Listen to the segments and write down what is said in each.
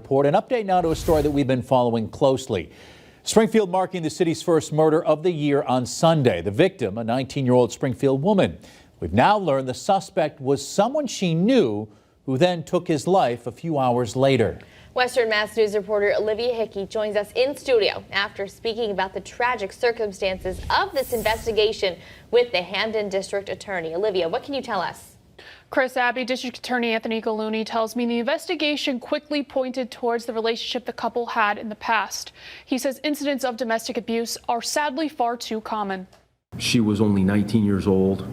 report. An update now to a story that we've been following closely. Springfield marking the city's first murder of the year on Sunday. The victim, a 19-year-old Springfield woman. We've now learned the suspect was someone she knew who then took his life a few hours later. Western Mass News reporter Olivia Hickey joins us in studio after speaking about the tragic circumstances of this investigation with the Hamden District Attorney. Olivia, what can you tell us? Chris, Abby, District Attorney Anthony Gallooni tells me the investigation quickly pointed towards the relationship the couple had in the past. He says incidents of domestic abuse are sadly far too common. She was only 19 years old,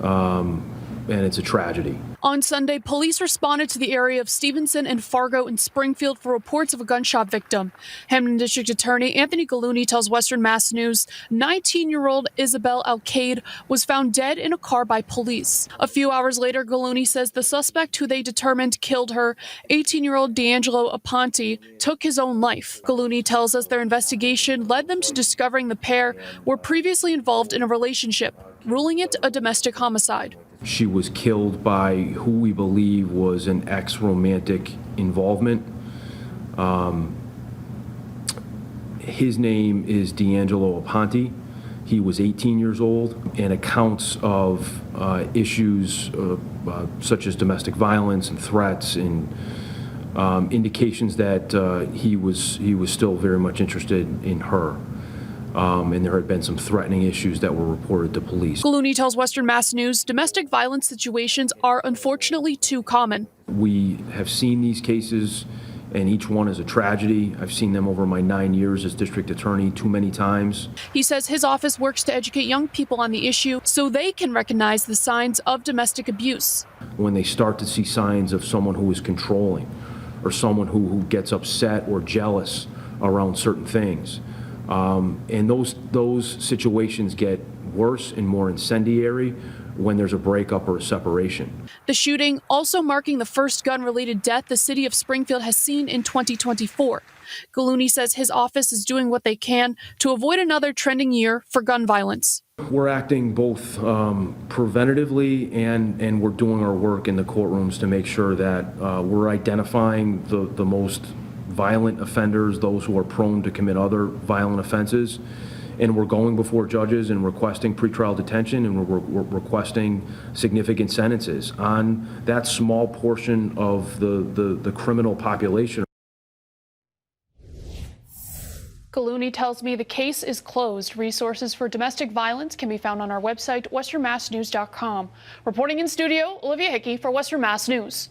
and it's a tragedy. On Sunday, police responded to the area of Stevenson and Fargo in Springfield for reports of a gunshot victim. Hamden District Attorney Anthony Gallooni tells Western Mass News 19-year-old Isabel Alcade was found dead in a car by police. A few hours later, Gallooni says the suspect who they determined killed her, 18-year-old D'Angelo Aponte, took his own life. Gallooni tells us their investigation led them to discovering the pair were previously involved in a relationship, ruling it a domestic homicide. She was killed by who we believe was an ex-romantic involvement. His name is D'Angelo Aponte. He was 18 years old, and accounts of issues such as domestic violence and threats and indications that he was still very much interested in her. And there had been some threatening issues that were reported to police. Gallooni tells Western Mass News domestic violence situations are unfortunately too common. We have seen these cases, and each one is a tragedy. I've seen them over my 9 years as district attorney too many times. He says his office works to educate young people on the issue so they can recognize the signs of domestic abuse. When they start to see signs of someone who is controlling or someone who gets upset or jealous around certain things, and those situations get worse and more incendiary when there's a breakup or a separation. The shooting also marking the first gun-related death the city of Springfield has seen in 2024. Gallooni says his office is doing what they can to avoid another trending year for gun violence. We're acting both preventatively and we're doing our work in the courtrooms to make sure that we're identifying the most violent offenders, those who are prone to commit other violent offenses, and we're going before judges and requesting pretrial detention, and we're requesting significant sentences on that small portion of the criminal population. Gallooni tells me the case is closed. Resources for domestic violence can be found on our website, westernmassnews.com. Reporting in studio, Olivia Hickey for Western Mass News.